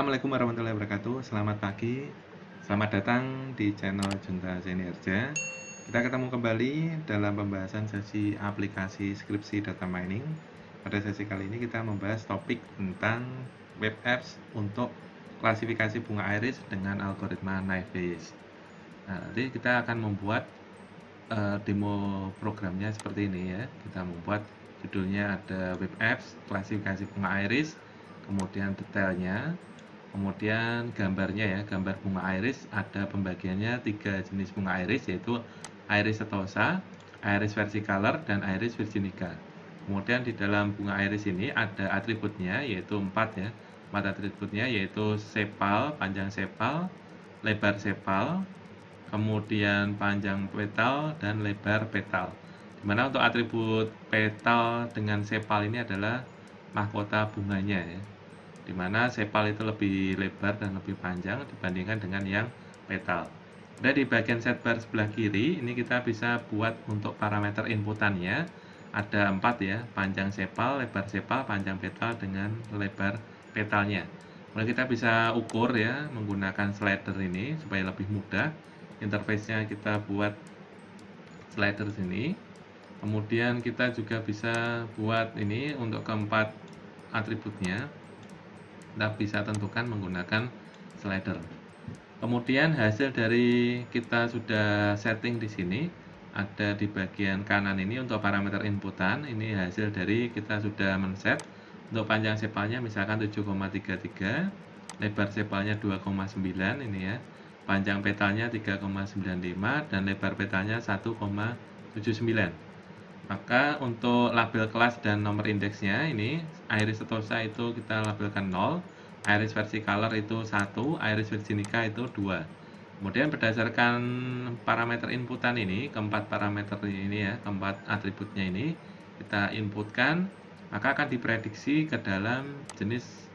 Assalamualaikum warahmatullahi wabarakatuh. Selamat pagi. Selamat datang di channel Junta Sinerja. Kita ketemu kembali dalam pembahasan sesi aplikasi skripsi data mining. Pada sesi kali ini kita membahas topik tentang web apps untuk klasifikasi bunga iris dengan algoritma Naive. Nah, nanti kita akan membuat demo programnya seperti ini ya. Kita membuat judulnya ada web apps klasifikasi bunga iris, kemudian detailnya, kemudian gambarnya ya, gambar bunga iris. Ada pembagiannya 3 jenis bunga iris, yaitu iris setosa, iris versicolor, dan iris virginica. Kemudian di dalam bunga iris ini ada atributnya, yaitu 4 ya, 4 atributnya, yaitu sepal, panjang sepal, lebar sepal, kemudian panjang petal, dan lebar petal. Dimana untuk atribut petal dengan sepal ini adalah mahkota bunganya ya, dimana sepal itu lebih lebar dan lebih panjang dibandingkan dengan yang petal. Dan di bagian sidebar sebelah kiri ini kita bisa buat untuk parameter inputannya ada 4 ya, panjang sepal, lebar sepal, panjang petal, dengan lebar petalnya. Kemudian kita bisa ukur ya menggunakan slider ini supaya lebih mudah. Interface-nya kita buat slider sini. Kemudian kita juga bisa buat ini untuk keempat atributnya. Kita bisa tentukan menggunakan slider. Kemudian hasil dari kita sudah setting di sini ada di bagian kanan ini untuk parameter inputan. Ini hasil dari kita sudah men-set. Untuk panjang sepalnya misalkan 7,33, lebar sepalnya 2,9 ini ya. Panjang petalnya 3,95 dan lebar petalnya 1,79. Maka untuk label kelas dan nomor indeksnya ini iris setosa itu kita labelkan 0, iris versicolor itu 1, iris virginica itu 2. Kemudian berdasarkan parameter inputan ini, keempat parameter ini ya, keempat atributnya ini kita inputkan, maka akan diprediksi ke dalam jenis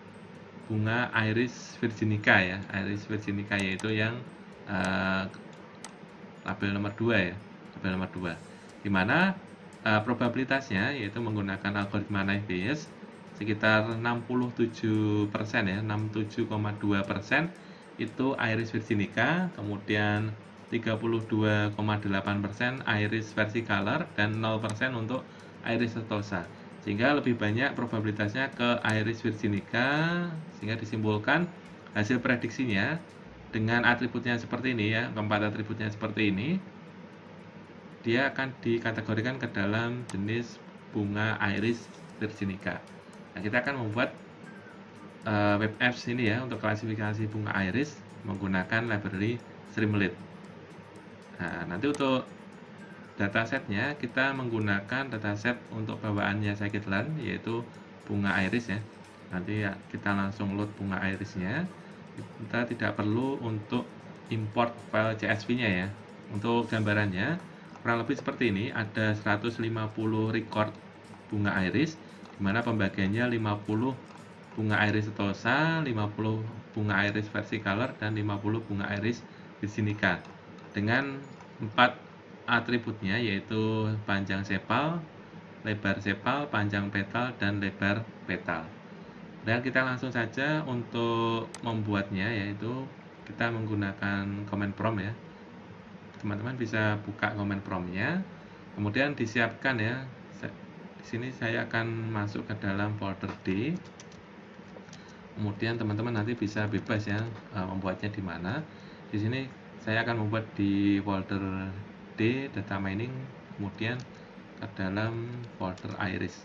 bunga iris virginica ya. Iris virginica yaitu yang label nomor 2 ya, label nomor 2. Dimana probabilitasnya yaitu menggunakan algoritma Naive sekitar 67% ya, 67,2% itu iris virginica, kemudian 32,8% iris versicolor, dan 0% untuk iris setosa. Sehingga lebih banyak probabilitasnya ke iris virginica, sehingga disimpulkan hasil prediksinya dengan atributnya seperti ini ya, keempat atributnya seperti ini, dia akan dikategorikan ke dalam jenis bunga iris virginica. Nah, kita akan membuat web apps ini ya untuk klasifikasi bunga iris menggunakan library Streamlit. Nah, nanti untuk datasetnya kita menggunakan dataset untuk bawaannya scikit-learn yaitu bunga iris ya. Nanti ya, kita langsung load bunga irisnya. Kita tidak perlu untuk import file CSV-nya ya. Untuk gambarannya kurang lebih seperti ini, ada 150 record bunga iris, dimana pembagiannya 50 bunga iris setosa, 50 bunga iris versicolor, dan 50 bunga iris virginica dengan 4 atributnya yaitu panjang sepal, lebar sepal, panjang petal, dan lebar petal. Dan kita langsung saja untuk membuatnya, yaitu kita menggunakan command prompt ya. Teman-teman bisa buka command prompt-nya, kemudian disiapkan ya. Di sini saya akan masuk ke dalam folder D. Kemudian teman-teman nanti bisa bebas ya membuatnya di mana. Di sini saya akan membuat di folder D data mining, kemudian ke dalam folder iris.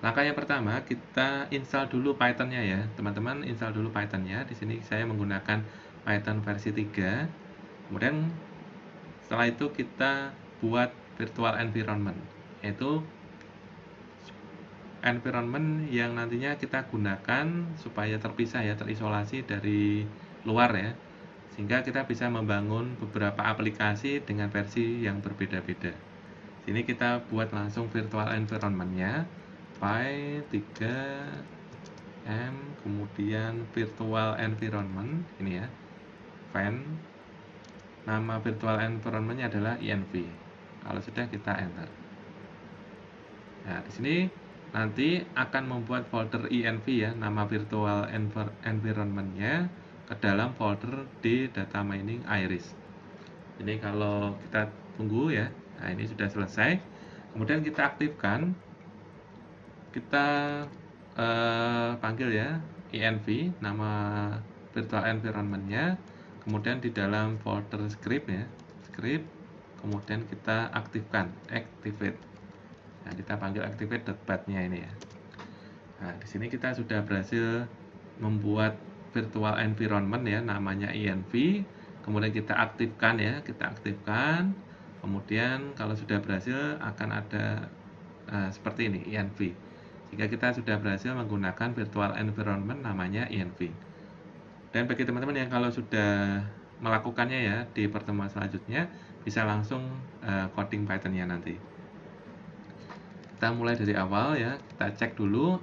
Langkah yang pertama kita install dulu Python-nya ya, teman-teman install dulu Python-nya. Di sini saya menggunakan Python versi 3. Kemudian setelah itu kita buat virtual environment, yaitu environment yang nantinya kita gunakan supaya terpisah ya, terisolasi dari luar ya, sehingga kita bisa membangun beberapa aplikasi dengan versi yang berbeda-beda. Sini kita buat langsung virtual environment-nya, py3m, kemudian virtual environment ini ya, van. Nama virtual environment-nya adalah env. Kalau sudah kita enter. Nah, di sini nanti akan membuat folder env ya, nama virtual environment-nya ke dalam folder di data mining Iris. Ini kalau kita tunggu ya. Nah, ini sudah selesai. Kemudian kita aktifkan, kita panggil ya env, nama virtual environment-nya. Kemudian di dalam folder script ya, script. Kemudian kita aktifkan, activate. Nah, kita panggil activate.bat-nya ini ya. Nah, di sini kita sudah berhasil membuat virtual environment ya, namanya env. Kemudian kita aktifkan ya, kita aktifkan. Kemudian kalau sudah berhasil akan ada seperti ini, env. Jika kita sudah berhasil menggunakan virtual environment namanya env. Dan bagi teman-teman yang kalau sudah melakukannya ya di pertemuan selanjutnya, bisa langsung coding Python-nya nanti. Kita mulai dari awal ya, kita cek dulu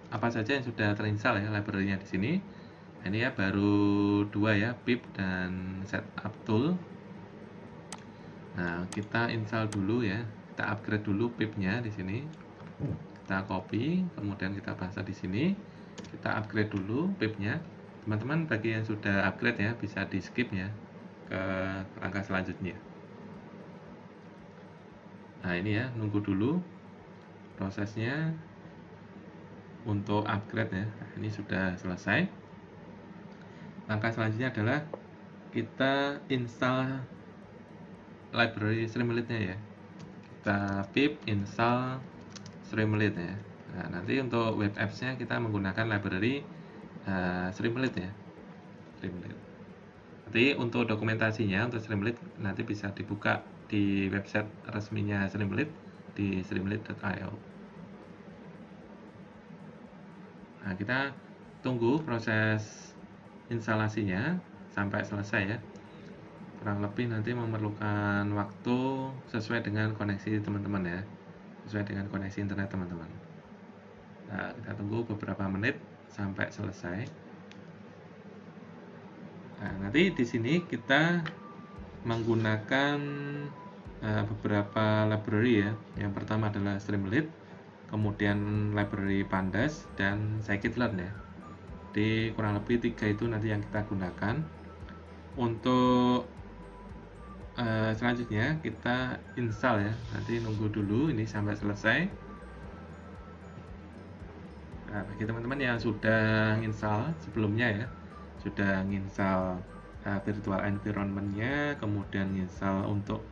apa saja yang sudah terinstall ya library-nya di sini. Ini ya baru 2 ya, pip dan setup tool. Nah, kita install dulu ya, kita upgrade dulu pip-nya di sini. Kita copy, kemudian kita pasang di sini. Kita upgrade dulu pip-nya. Teman-teman bagi yang sudah upgrade ya, bisa di skip ya ke langkah selanjutnya. Nah, ini ya, nunggu dulu prosesnya untuk upgrade ya. Nah, ini sudah selesai. Langkah selanjutnya adalah kita install library Streamlit-nya ya. Kita pip install Streamlit ya. Nah, nanti untuk web apps-nya kita menggunakan library Streamlit ya. Streamlit. Nanti untuk dokumentasinya untuk Streamlit nanti bisa dibuka di website resminya Streamlit di streamlit.io. Nah, kita tunggu proses instalasinya sampai selesai ya. Kurang lebih nanti memerlukan waktu sesuai dengan koneksi teman-teman ya, sesuai dengan koneksi internet teman-teman. Nah, kita tunggu beberapa menit sampai selesai. Nah, nanti di sini kita menggunakan beberapa library ya. Yang pertama adalah Streamlit, kemudian library Pandas dan scikit-learn ya. Di kurang lebih 3 itu nanti yang kita gunakan. Untuk selanjutnya kita install ya. Nanti nunggu dulu ini sampai selesai. Nah, bagi teman-teman yang sudah install sebelumnya ya, sudah install virtual environment-nya, kemudian install untuk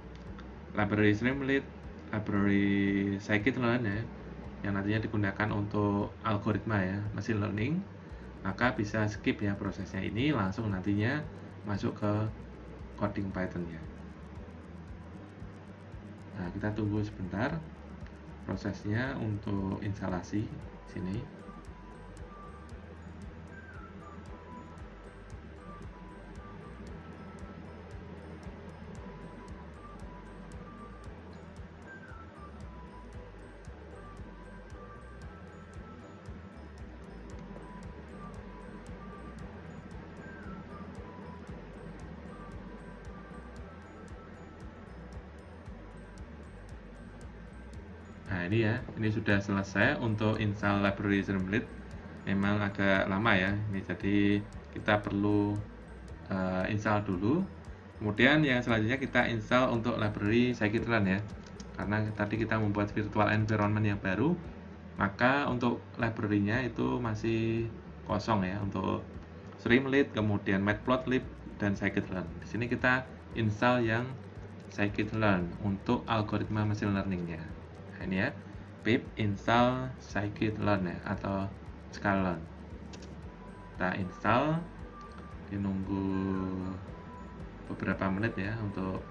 library Streamlit, library scikit-learn ya, yang nantinya digunakan untuk algoritma ya, machine learning, maka bisa skip ya prosesnya ini, langsung nantinya masuk ke coding Python-nya. Nah, kita tunggu sebentar prosesnya untuk instalasi sini. Nah, ini ya, ini sudah selesai untuk install library Streamlit. Memang agak lama ya, ini jadi kita perlu install dulu. Kemudian yang selanjutnya kita install untuk library scikit-learn ya. Karena tadi kita membuat virtual environment yang baru, maka untuk library-nya itu masih kosong ya untuk Streamlit, kemudian matplotlib dan scikit-learn. Di sini kita install yang scikit-learn untuk algoritma machine learning-nya. Nah, ini ya, pip install scikit-learn ya, atau sklearn. Kita install, dinunggu beberapa menit ya untuk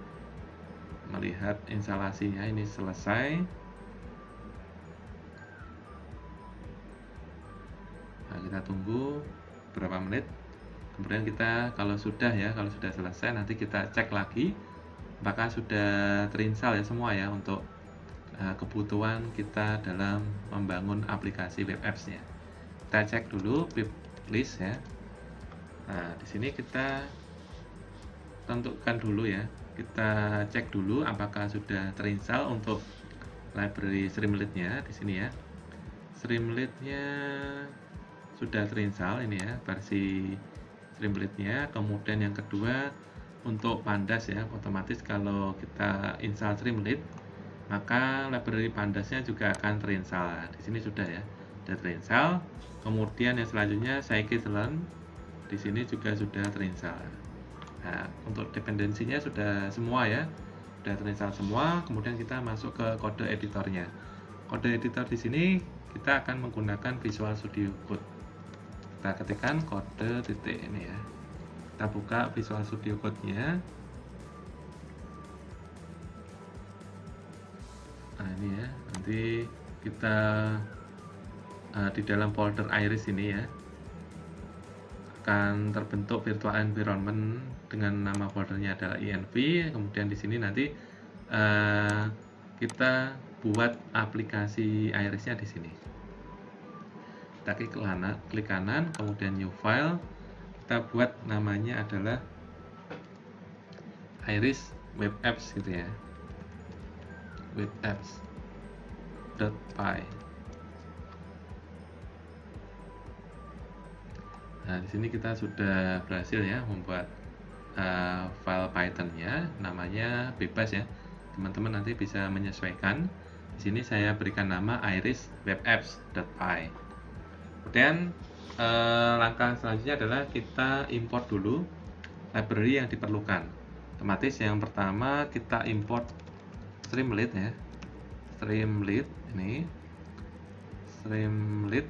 melihat instalasinya ini selesai. Nah, kita tunggu beberapa menit. Kemudian kita kalau sudah selesai nanti kita cek lagi apakah sudah terinstall ya semua ya untuk kebutuhan kita dalam membangun aplikasi web apps-nya. Kita cek dulu pip list ya. Nah, di sini kita tentukan dulu ya. Kita cek dulu apakah sudah terinstall untuk library Streamlit-nya di sini ya. Streamlit-nya sudah terinstall ini ya, versi Streamlit-nya. Kemudian yang kedua untuk Pandas ya, otomatis kalau kita install Streamlit maka library Pandasnya juga akan terinstall. Di sini sudah ya, sudah terinstall. Kemudian yang selanjutnya scikit-learn di sini juga sudah terinstall. Nah, untuk dependensinya sudah semua ya, sudah terinstall semua. Kemudian kita masuk ke kode editornya. Kode editor di sini kita akan menggunakan Visual Studio Code. Kita ketikkan kode titik ini ya. Kita buka Visual Studio Code-nya. Nah ini ya, nanti kita di dalam folder Iris ini ya akan terbentuk virtual environment dengan nama foldernya adalah env. Kemudian di sini nanti kita buat aplikasi Irisnya di sini. Kita klik kanan, kemudian new file. Kita buat namanya adalah Iris Web Apps gitu ya. Web apps.py. Nah, di sini kita sudah berhasil ya membuat file Python-nya, namanya bebas ya. Teman-teman nanti bisa menyesuaikan. Di sini saya berikan nama iris web apps.py. Kemudian langkah selanjutnya adalah kita import dulu library yang diperlukan. Otomatis yang pertama kita import Streamlit ya. Streamlit ini. Streamlit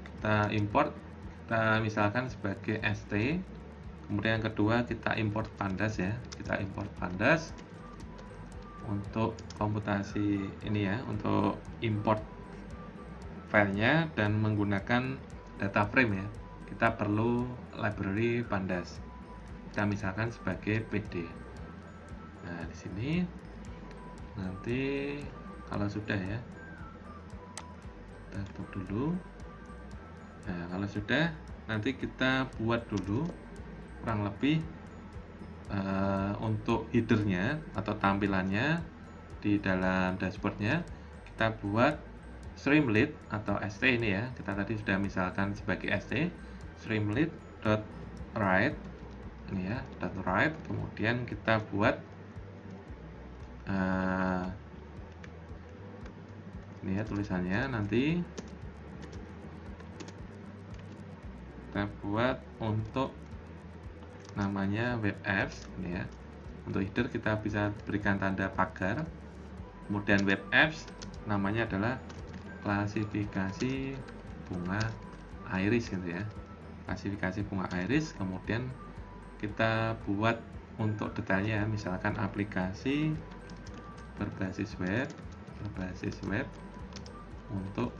kita import, kita misalkan sebagai st. Kemudian yang kedua kita import Pandas ya. Kita import Pandas untuk komputasi ini ya, untuk import filenya dan menggunakan data frame ya. Kita perlu library Pandas. Kita misalkan sebagai pd. Nah, di sini nanti kalau sudah ya, kita tutup dulu. Nah, kalau sudah, nanti kita buat dulu kurang lebih untuk headernya atau tampilannya di dalam dashboardnya. Kita buat Streamlit atau st ini ya. Kita tadi sudah misalkan sebagai st, streamlit.write ini ya, .write. Kemudian kita buat ini ya tulisannya, nanti kita buat untuk namanya web apps ini ya. Untuk header kita bisa berikan tanda pagar. Kemudian web apps namanya adalah klasifikasi bunga iris gitu ya. Klasifikasi bunga iris. Kemudian kita buat untuk detailnya, misalkan aplikasi berbasis web untuk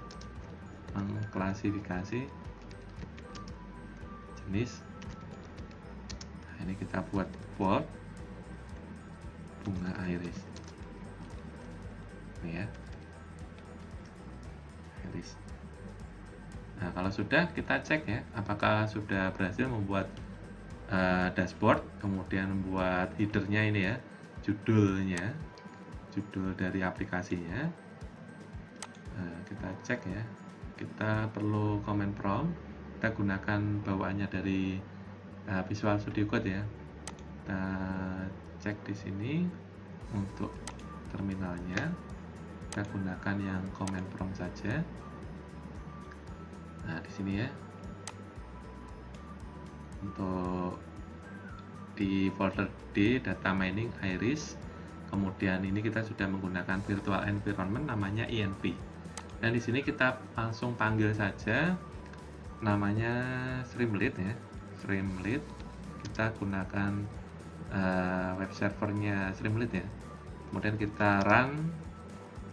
mengklasifikasi jenis. Nah, ini kita buat bold bunga iris ini ya, iris. Nah, kalau sudah, kita cek ya apakah sudah berhasil membuat dashboard, kemudian membuat headernya ini ya, judul dari aplikasinya. Nah, kita cek ya, kita perlu command prompt. Kita gunakan bawaannya dari Visual Studio Code ya. Kita cek di sini untuk terminalnya, kita gunakan yang command prompt saja. Nah, di sini ya, untuk di folder D data mining iris. Kemudian ini kita sudah menggunakan virtual environment namanya env. Dan di sini kita langsung panggil saja namanya Streamlit ya. Streamlit. Kita gunakan web servernya Streamlit ya. Kemudian kita run.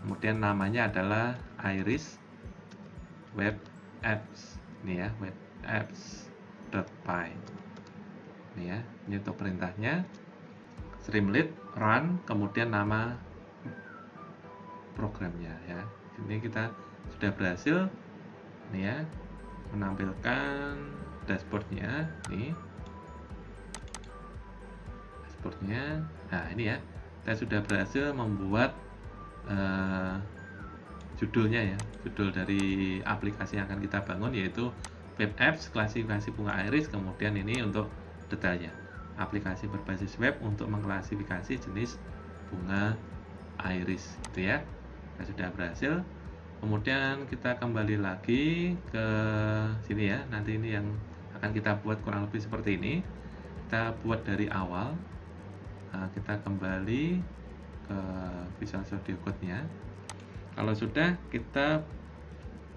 Kemudian namanya adalah iris web apps. Ini ya, web apps.py. Ini ya, ini untuk perintahnya. Streamlit run, kemudian nama programnya ya. Ini kita sudah berhasil ini ya, menampilkan dashboardnya ini. Dashboardnya. Nah, ini ya. Kita sudah berhasil membuat judulnya ya, judul dari aplikasi yang akan kita bangun yaitu web apps klasifikasi bunga iris. Kemudian ini untuk detailnya, aplikasi berbasis web untuk mengklasifikasi jenis bunga iris, gitu ya. Kita sudah berhasil. Kemudian kita kembali lagi ke sini ya. Nanti ini yang akan kita buat kurang lebih seperti ini. Kita buat dari awal. Nah, kita kembali ke Visual Studio Code-nya. Kalau sudah, kita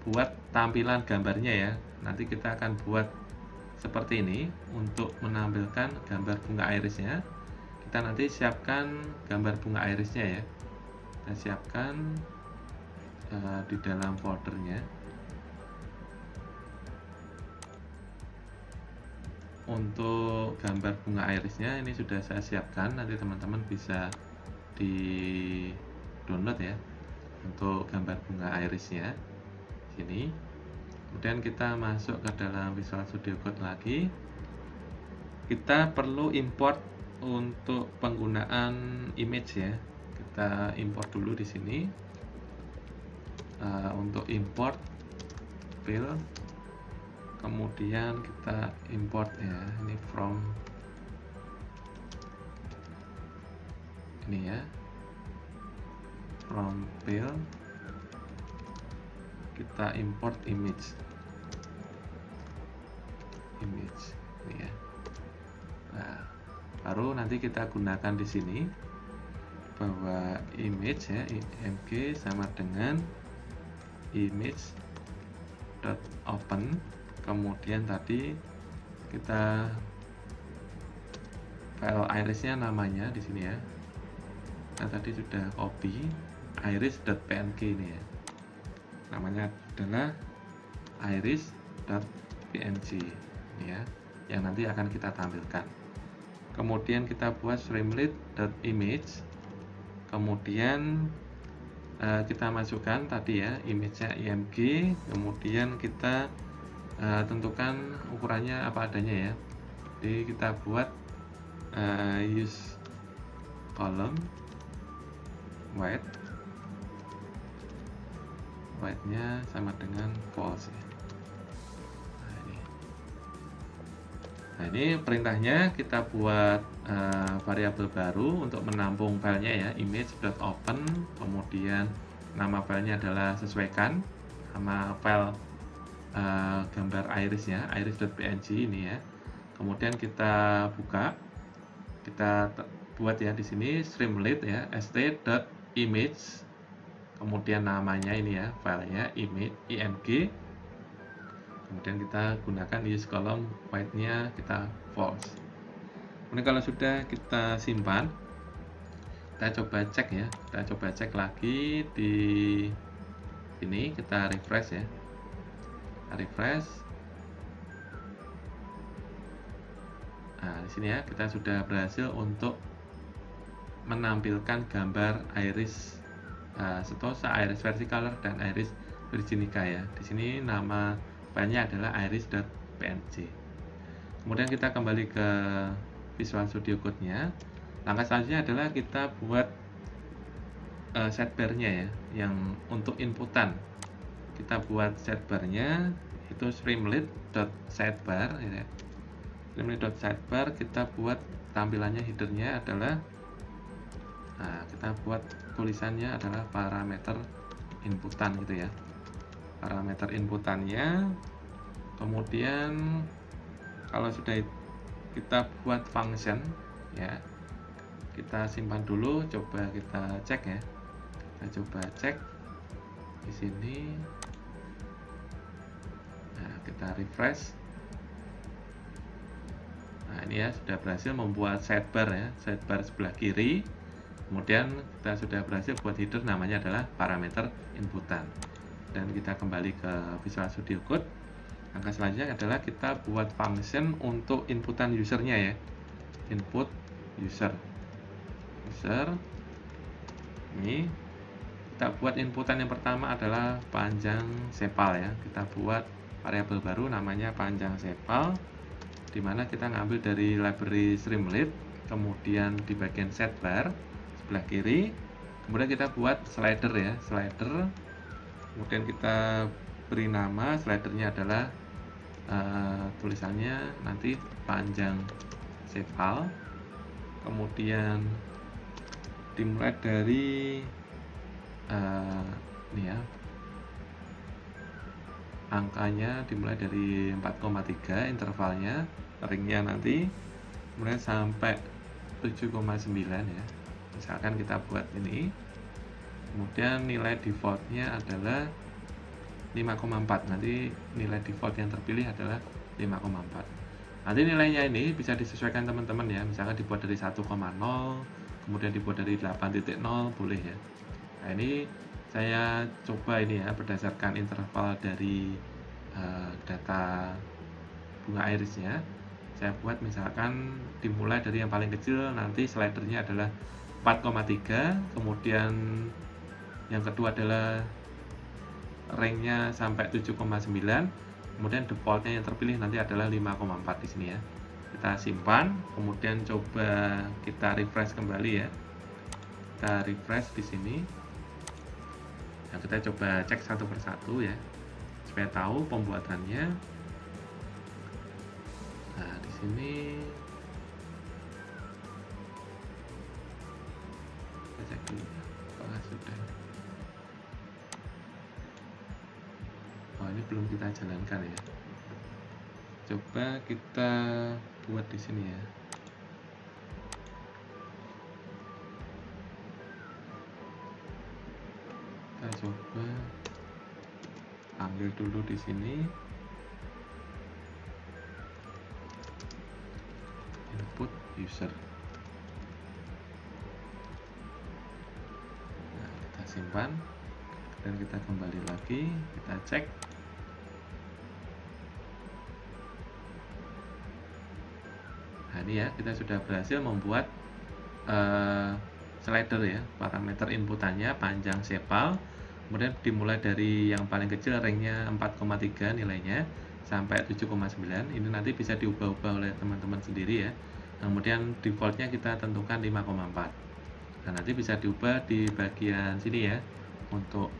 buat tampilan gambarnya ya. Nanti kita akan buat seperti ini untuk menampilkan gambar bunga irisnya. Kita nanti siapkan gambar bunga irisnya ya. Kita siapkan di dalam foldernya. Untuk gambar bunga irisnya ini sudah saya siapkan, nanti teman-teman bisa di download ya untuk gambar bunga irisnya sini. Kemudian kita masuk ke dalam Visual Studio Code lagi. Kita perlu import untuk penggunaan image ya. Kita import dulu di sini. Untuk import fill, kemudian kita import ya, ini from ini ya, from fill kita import image ini ya. Nah, baru nanti kita gunakan di sini bahwa image ya, img sama dengan image.open. Kemudian tadi kita file irisnya namanya di sini ya. Nah, tadi sudah copy iris.png ini ya. Namanya adalah iris.png ini ya, yang nanti akan kita tampilkan. Kemudian kita buat streamlit.image. Kemudian kita masukkan tadi ya image-nya img, kemudian kita tentukan ukurannya apa adanya ya. Jadi kita buat use column width-nya sama dengan false ya. Nah, ini perintahnya kita buat variabel baru untuk menampung filenya ya, image.open. Kemudian nama filenya adalah sesuaikan sama file gambar irisnya, iris.png ini ya. Kemudian kita buka, kita buat ya di sini streamlit ya, st.image. Kemudian namanya ini ya, filenya img. Kemudian kita gunakan use column width-nya kita false. Kemudian kalau sudah kita simpan, kita coba cek ya. Kita coba cek lagi di ini, kita refresh ya. Kita refresh. Nah, di sini ya kita sudah berhasil untuk menampilkan gambar iris setosa, iris versicolor dan iris virginica ya. Di sini nama filenya adalah iris.png. Kemudian kita kembali ke Visual Studio Code-nya. Langkah selanjutnya adalah kita buat sidebar-nya ya, yang untuk inputan. Kita buat sidebar-nya itu streamlit.sidebar ya. Streamlit.sidebar kita buat tampilannya, header-nya adalah, nah, kita buat tulisannya adalah parameter inputan gitu ya. Parameter inputannya. Kemudian kalau sudah kita buat function ya, kita simpan dulu, coba kita cek ya. Kita coba cek di sini. Nah, kita refresh. Nah, ini ya sudah berhasil membuat sidebar ya, sidebar sebelah kiri. Kemudian kita sudah berhasil buat header, namanya adalah parameter inputan. Dan kita kembali ke Visual Studio Code. Langkah selanjutnya adalah kita buat function untuk inputan usernya ya. Input user. Ini kita buat inputan yang pertama adalah panjang sepal ya. Kita buat variabel baru namanya panjang sepal, dimana kita ngambil dari library streamlit. Kemudian di bagian sidebar sebelah kiri, kemudian kita buat slider ya, slider kemudian kita beri nama slidernya adalah tulisannya nanti panjang sepal, kemudian dimulai dari ini ya, angkanya dimulai dari 4,3 intervalnya, ringnya nanti kemudian sampai 7,9 ya. Misalkan kita buat ini, kemudian nilai defaultnya adalah 5,4. Nanti nilai default yang terpilih adalah 5,4. Nanti nilainya ini bisa disesuaikan teman-teman ya, misalkan dibuat dari 1,0, kemudian dibuat dari 8,0, boleh ya. Nah, ini saya coba ini ya, berdasarkan interval dari data bunga irisnya. Saya buat misalkan dimulai dari yang paling kecil, nanti slidernya adalah 4,3, kemudian yang kedua adalah ranknya sampai 7,9, kemudian defaultnya yang terpilih nanti adalah 5,4 di sini ya. Kita simpan, kemudian coba kita refresh kembali ya. Kita refresh di sini. Nah, kita coba cek satu persatu ya, supaya tahu pembuatannya. Nah, di sini kita cek dulu apakah sudah. Oh, ini belum kita jalankan ya. Coba kita buat di sini ya. Kita coba ambil dulu di sini input user. Nah, kita simpan dan kita kembali lagi, kita cek. Nah, ini ya, kita sudah berhasil membuat slider ya, parameter inputannya panjang sepal, kemudian dimulai dari yang paling kecil ranknya 4,3 nilainya sampai 7,9. Ini nanti bisa diubah-ubah oleh teman-teman sendiri ya. Kemudian defaultnya kita tentukan 5,4. Nah, nanti bisa diubah di bagian sini ya. Untuk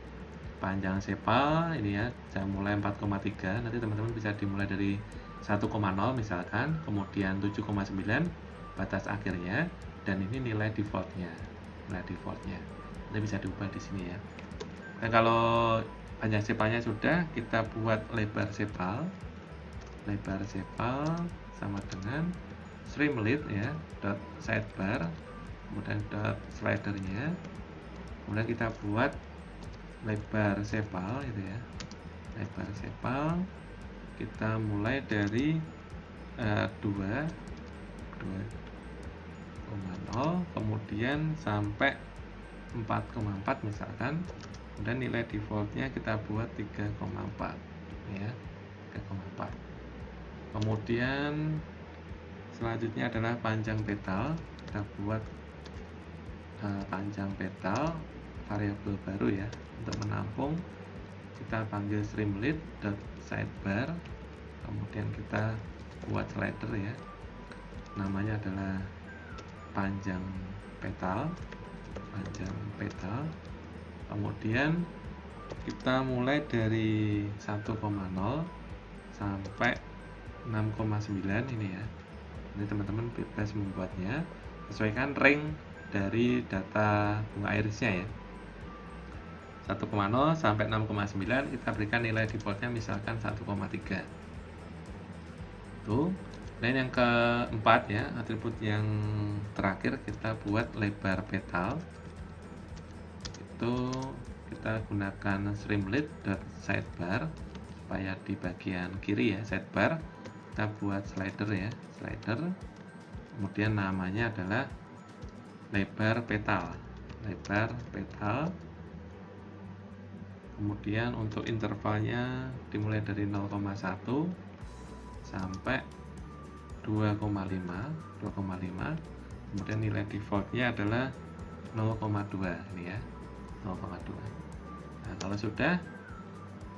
panjang sepal ini ya, saya mulai 4,3, nanti teman-teman bisa dimulai dari 1,0 misalkan, kemudian 7,9 batas akhirnya, dan ini nilai defaultnya. Nanti bisa diubah di sini ya. Dan kalau panjang sepalnya sudah, kita buat lebar sepal sama dengan streamlit ya, dot sidebar, kemudian dot slidernya, kemudian kita buat lebar sepal gitu ya. Lebar sepal kita mulai dari 2,0 kemudian sampai 4,4 misalkan, kemudian nilai defaultnya kita buat 3,4 ya, 3,4. Kemudian selanjutnya adalah panjang petal. Kita buat panjang petal variabel baru ya, untuk menampung kita panggil streamlit dot sidebar, kemudian kita buat slider ya, namanya adalah panjang petal, kemudian kita mulai dari 1,0 sampai 6,9 ini ya. Ini teman-teman bebas membuatnya, sesuaikan rank dari data bunga irisnya ya. 1,0 sampai 6,9 kita berikan nilai defaultnya misalkan 1,3. Tuh. Dan yang keempat ya, atribut yang terakhir kita buat lebar petal. Itu kita gunakan streamlit dot sidebar, supaya di bagian kiri ya, sidebar kita buat slider ya, slider. Kemudian namanya adalah lebar petal. Kemudian untuk intervalnya dimulai dari 0,1 sampai 2,5. Kemudian nilai defaultnya adalah 0,2 ini ya, 0,2. Nah, kalau sudah,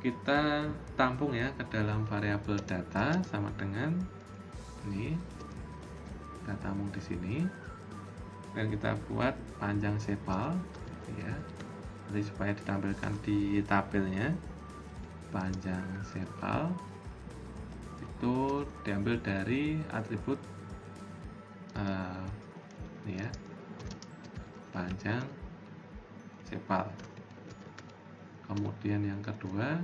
kita tampung ya ke dalam variabel data sama dengan ini. Kita tampung di sini dan kita buat panjang sepal ya. nanti supaya ditampilkan di tabelnya. Panjang sepal itu diambil dari atribut ini ya, panjang sepal. Kemudian yang kedua,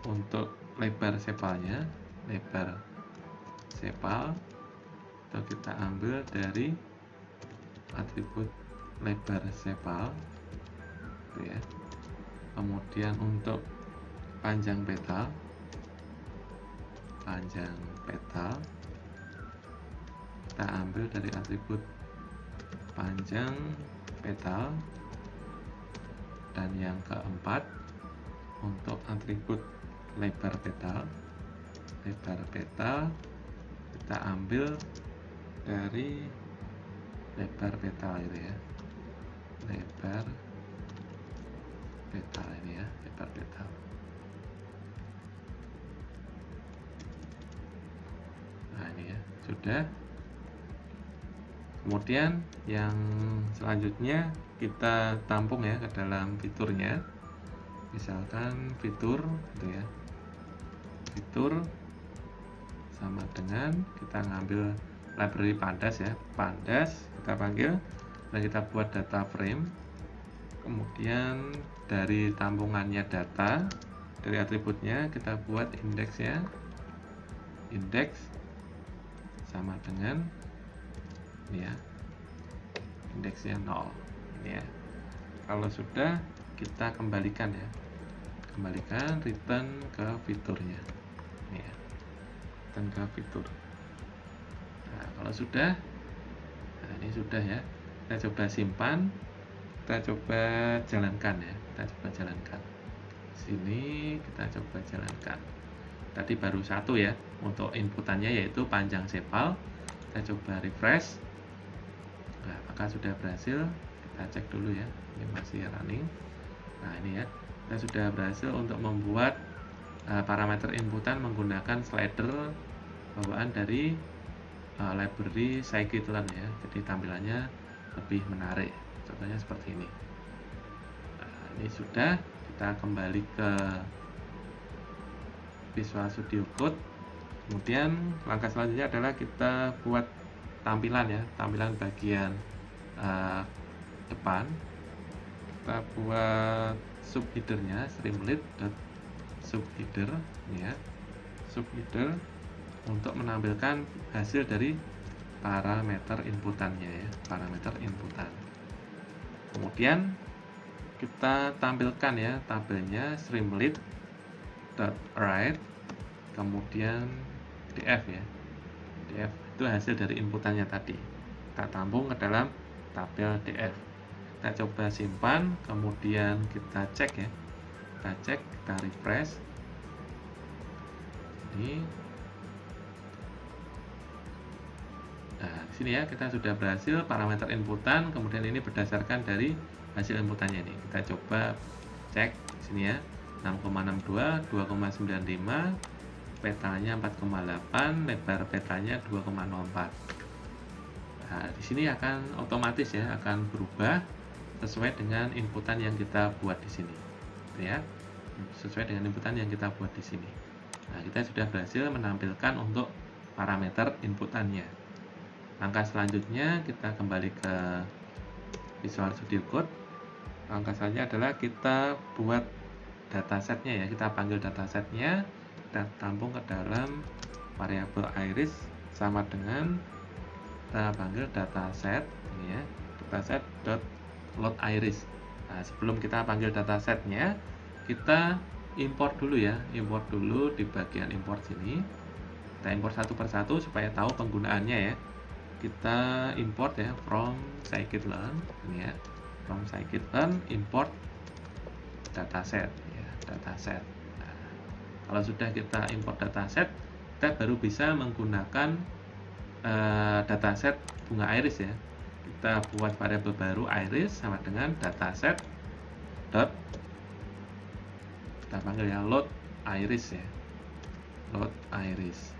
untuk lebar sepalnya, lebar sepal itu kita ambil dari atribut lebar sepal, gitu ya. Kemudian untuk panjang petal, kita ambil dari atribut panjang petal. Dan yang keempat, untuk atribut lebar petal kita ambil dari lebar petal itu ya, lebar petal ini ya, lebar petal. Nah ini ya, sudah. Kemudian yang selanjutnya kita tampung ya ke dalam fiturnya. Misalkan fitur gitu ya, fitur sama dengan kita ngambil library pandas ya, pandas kita panggil dan kita buat data frame. Kemudian dari tampungannya data, dari atributnya kita buat indeksnya, indeks sama dengan ini ya, indeksnya 0 ini ya. Kalau sudah, kita kembalikan ya, kembalikan return ke fiturnya ini ya, return ke fitur. Nah kalau sudah, nah ini sudah ya, kita coba simpan, kita coba jalankan ya, kita coba jalankan sini, kita coba jalankan. Tadi baru satu ya untuk inputannya, yaitu panjang sepal. Kita coba refresh. Nah apakah sudah berhasil? Kita cek dulu ya, ini masih running. Nah ini ya, kita sudah berhasil untuk membuat parameter inputan menggunakan slider bawaan dari library scikit-learn ya, jadi tampilannya lebih menarik. Contohnya seperti ini. Nah, ini sudah, kita kembali ke Visual Studio Code. Kemudian langkah selanjutnya adalah kita buat tampilan ya, tampilan bagian depan. Kita buat subheadernya, streamlit.subheader ini ya, subheader untuk menampilkan hasil dari parameter inputannya ya, parameter inputan. Kemudian kita tampilkan ya tabelnya streamlit.write, kemudian df ya, df itu hasil dari inputannya tadi, kita tampung ke dalam tabel df. Kita coba simpan, kemudian kita cek ya, kita cek, kita refresh ini. Nah, di sini ya kita sudah berhasil parameter inputan, kemudian ini berdasarkan dari hasil inputannya ini. Kita coba cek di sini ya, 6,62, 2,95, petanya 4,8, lebar petanya 2,04. Nah, di sini akan otomatis ya, akan berubah sesuai dengan inputan yang kita buat di sini. Ya, sesuai dengan inputan yang kita buat di sini. Nah, kita sudah berhasil menampilkan untuk parameter inputannya. Langkah selanjutnya kita kembali ke Visual Studio Code. Langkah selanjutnya adalah kita buat datasetnya ya, kita panggil datasetnya, kita tampung ke dalam variabel iris sama dengan kita panggil dataset ini ya, dataset.loadIris. Nah, sebelum kita panggil datasetnya, kita import dulu ya, import dulu di bagian import sini. Kita import satu persatu supaya tahu penggunaannya ya. Kita import ya from scikit-learn ini ya, from scikit-learn import dataset ya, dataset. Nah, kalau sudah kita import dataset, kita baru bisa menggunakan dataset bunga iris ya. Kita buat variabel baru iris sama dengan dataset dot, kita panggil ya load iris ya, load iris.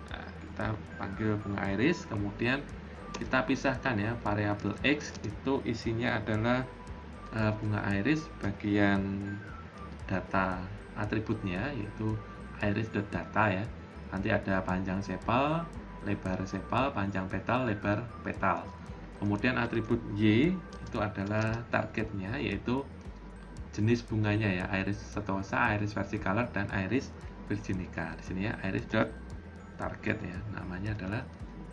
Nah, kita panggil bunga iris, kemudian kita pisahkan ya, variabel X itu isinya adalah bunga iris bagian data atributnya, yaitu iris.data ya. Nanti ada panjang sepal, lebar sepal, panjang petal, lebar petal. Kemudian atribut Y itu adalah targetnya, yaitu jenis bunganya ya, iris setosa, iris versicolor, dan iris virginica. Di sini ya, iris.target ya, namanya adalah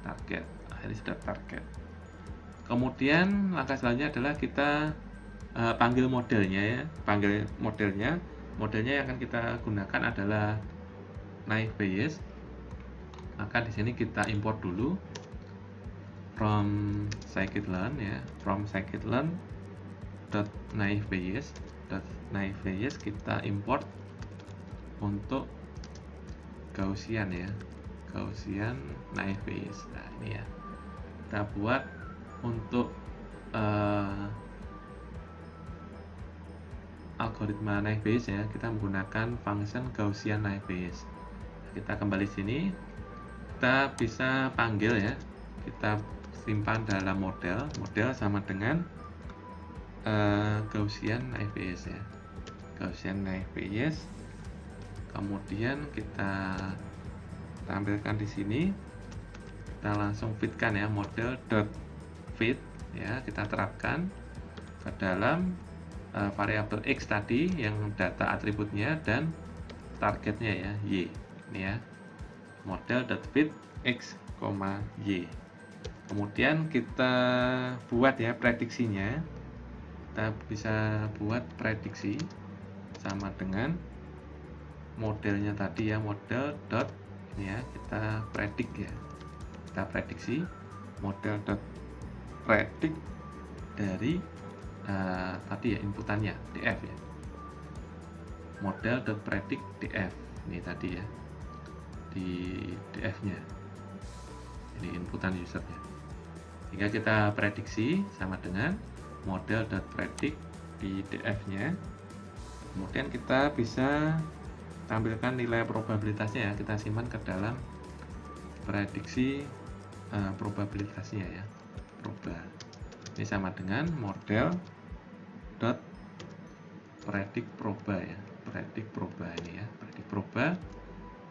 target, iris.target. Kemudian langkah selanjutnya adalah kita panggil modelnya ya, modelnya yang akan kita gunakan adalah naive Bayes. Maka di sini kita import dulu from scikit-learn ya, from scikit-learn .naive Bayes kita import untuk Gaussian ya, Gaussian naive Bayes. Nah ini ya, kita buat untuk algoritma naive Bayes ya, kita menggunakan function Gaussian naive Bayes. Kita kembali sini, kita bisa panggil ya, kita simpan dalam model sama dengan Gaussian naive Bayes ya, Gaussian naive Bayes. Kemudian kita tampilkan di sini, kita langsung fitkan ya, model.fit ya, kita terapkan ke dalam variabel X tadi yang data atributnya dan targetnya ya, Y ini ya, model.fit X, Y. Kemudian kita buat ya prediksinya, kita bisa buat prediksi sama dengan modelnya tadi ya, model dot ini ya, kita predik ya, kita prediksi model dot predik dari tadi ya, inputannya df ya, model dot predik df ini tadi ya, di df nya ini inputan usernya, sehingga kita prediksi sama dengan model dot predik di df nya. Kemudian kita bisa tampilkan nilai probabilitasnya ya, kita simpan ke dalam prediksi probabilitasnya ya, proba. Ini sama dengan model dot predik proba ya, predik proba ini ya, predik proba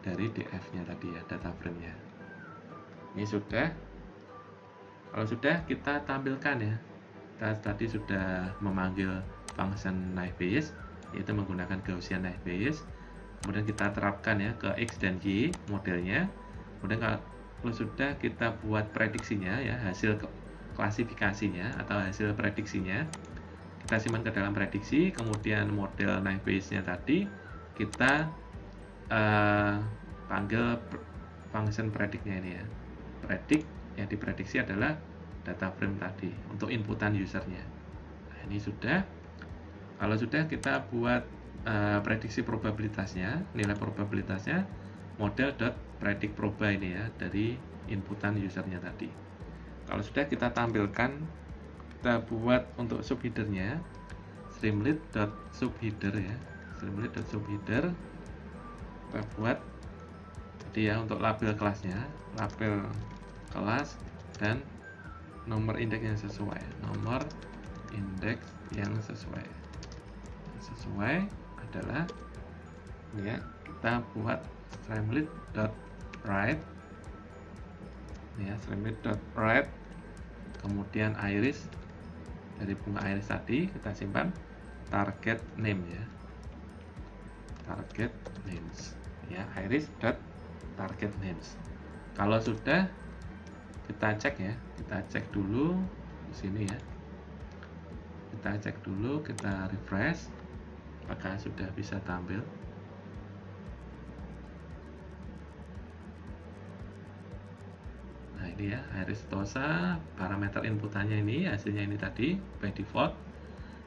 dari df-nya tadi ya, data frame-nya. Ini sudah. Kalau sudah, kita tampilkan ya. Kita tadi sudah memanggil function naive Bayes, yaitu menggunakan Gaussian naive Bayes. Kemudian kita terapkan ya ke X dan Y modelnya. Kemudian kalau sudah, kita buat prediksinya ya, hasil klasifikasinya atau hasil prediksinya kita simpan ke dalam prediksi. Kemudian model naive Bayes-nya tadi kita panggil function prediknya ini ya, predik yang diprediksi adalah data frame tadi untuk inputan usernya. Nah, ini sudah. Kalau sudah, kita buat prediksi probabilitasnya, nilai probabilitasnya model dot predik proba ini ya, dari inputan usernya tadi. Kalau sudah, kita tampilkan, kita buat untuk subheadernya streamlit.subheader ya, streamlit.subheader. Kita buat tadi ya, untuk label kelasnya, label kelas dan nomor indeks yang sesuai, nomor indeks yang sesuai adalah ini ya, kita buat streamlit.write ya, streamlit.write. Kemudian iris dari bunga iris tadi kita simpan target name ya, target names ya, iris.target names. Kalau sudah, kita cek ya, kita cek dulu di sini ya, kita cek dulu, kita refresh apakah sudah bisa tampil. Nah ini ya, iris setosa, parameter inputannya ini, hasilnya ini tadi by default.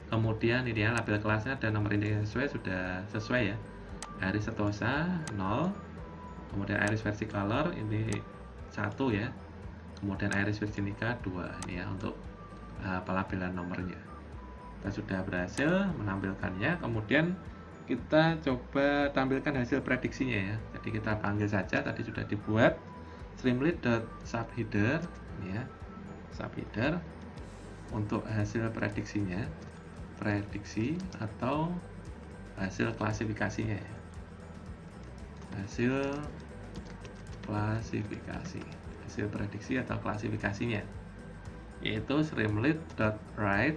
Kemudian ini ya, label kelasnya dan nomor indeks yang sesuai, sudah sesuai ya, iris setosa 0, kemudian iris versicolor ini 1 ya, kemudian iris virginica 2 ini ya, untuk pelabelan nomornya. Kita sudah berhasil menampilkannya. Kemudian kita coba tampilkan hasil prediksinya ya. Jadi kita panggil saja, tadi sudah dibuat streamlit.subheader ini ya, subheader untuk hasil prediksinya, prediksi atau hasil klasifikasinya ya. Hasil klasifikasi, hasil prediksi atau klasifikasinya, yaitu streamlit.write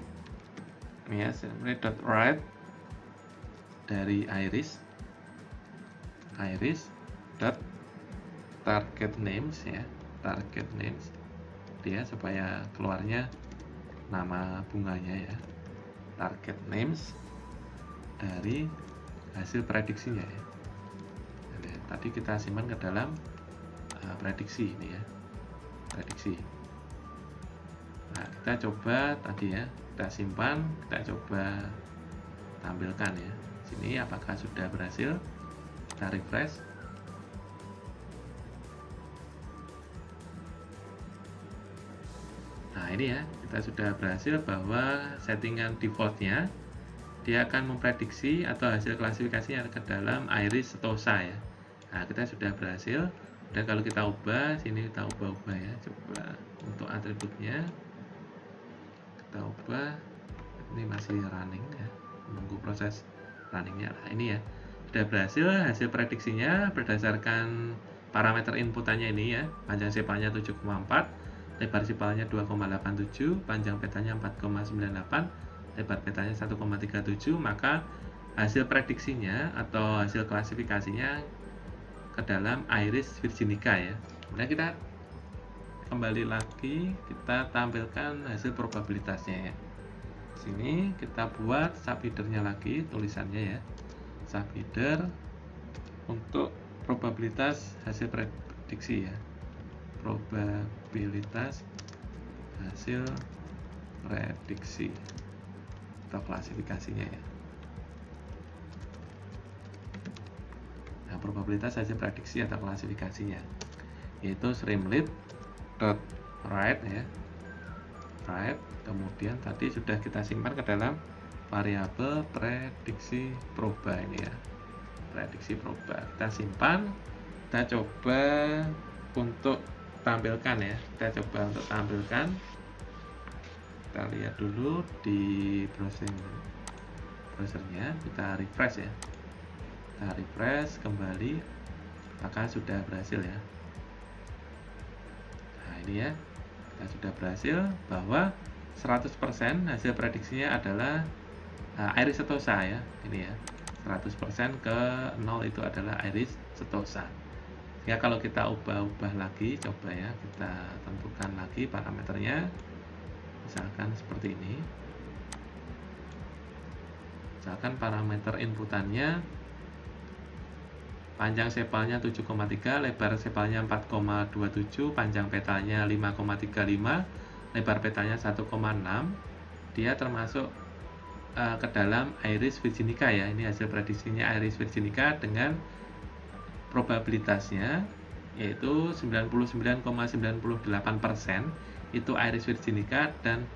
ini ya, streamlit.write dari iris dot target names ya, target names dia supaya keluarnya nama bunganya ya, target names dari hasil prediksinya ya. Jadi, tadi kita simpan ke dalam prediksi ini ya, prediksi. Nah, kita coba tadi ya, kita simpan, kita coba tampilkan ya. Sini apakah sudah berhasil? Kita refresh. Nah, ini ya, kita sudah berhasil bahwa settingan defaultnya dia akan memprediksi atau hasil klasifikasinya ke dalam iris setosa ya. Nah, kita sudah berhasil. Dan kalau kita ubah, sini kita ubah-ubah ya. Coba untuk atributnya kita ubah. Ini masih running ya, menunggu proses runningnya. Nah, ini ya, sudah berhasil hasil prediksinya berdasarkan parameter inputannya ini ya. Panjang sepalnya 7,4, lebar sepalnya 2,87, panjang petanya 4,98, lebar petanya 1,37, maka hasil prediksinya atau hasil klasifikasinya ke dalam iris virginica ya. Kemudian kita kembali lagi, kita tampilkan hasil probabilitasnya ya. Sini kita buat subheadernya lagi, tulisannya ya, subheader untuk probabilitas hasil prediksi ya, probabilitas hasil prediksi atau klasifikasinya ya. Nah, probabilitas hasil prediksi atau klasifikasinya yaitu streamlit.write ya, write, kemudian tadi sudah kita simpan ke dalam variabel prediksi proba ini ya, prediksi proba. Kita simpan, kita coba untuk tampilkan ya, kita coba untuk tampilkan. Kita lihat dulu di browsernya, kita refresh ya, kita refresh kembali, maka sudah berhasil ya. Nah, ini ya, kita sudah berhasil bahwa 100% hasil prediksinya adalah iris setosa ya, ini ya, 100% ke 0 itu adalah iris setosa. Ya, kalau kita ubah-ubah lagi, coba ya, kita tentukan lagi parameternya, misalkan seperti ini. Misalkan parameter inputannya panjang sepalnya 7,3, lebar sepalnya 4,27, panjang petanya 5,35, lebar petanya 1,6. Dia termasuk ke dalam iris virginica ya. Ini hasil prediksinya iris virginica dengan probabilitasnya yaitu 99,98% itu iris virginica dan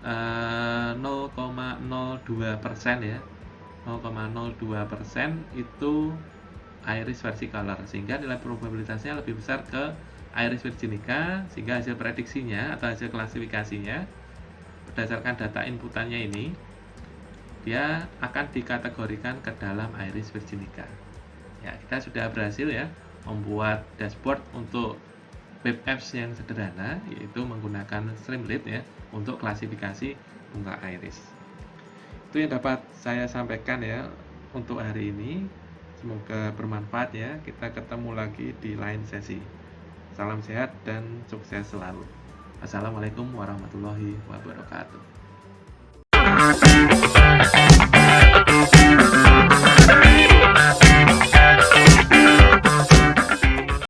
0,02% ya, 0,02% itu iris versicolor, sehingga nilai probabilitasnya lebih besar ke iris virginica, sehingga hasil prediksinya atau hasil klasifikasinya berdasarkan data inputannya ini dia akan dikategorikan ke dalam iris virginica. Ya, kita sudah berhasil ya membuat dashboard untuk web apps yang sederhana, yaitu menggunakan Streamlit ya untuk klasifikasi bunga iris. Itu yang dapat saya sampaikan ya untuk hari ini. Semoga bermanfaat ya. Kita ketemu lagi di lain sesi. Salam sehat dan sukses selalu. Assalamualaikum warahmatullahi wabarakatuh.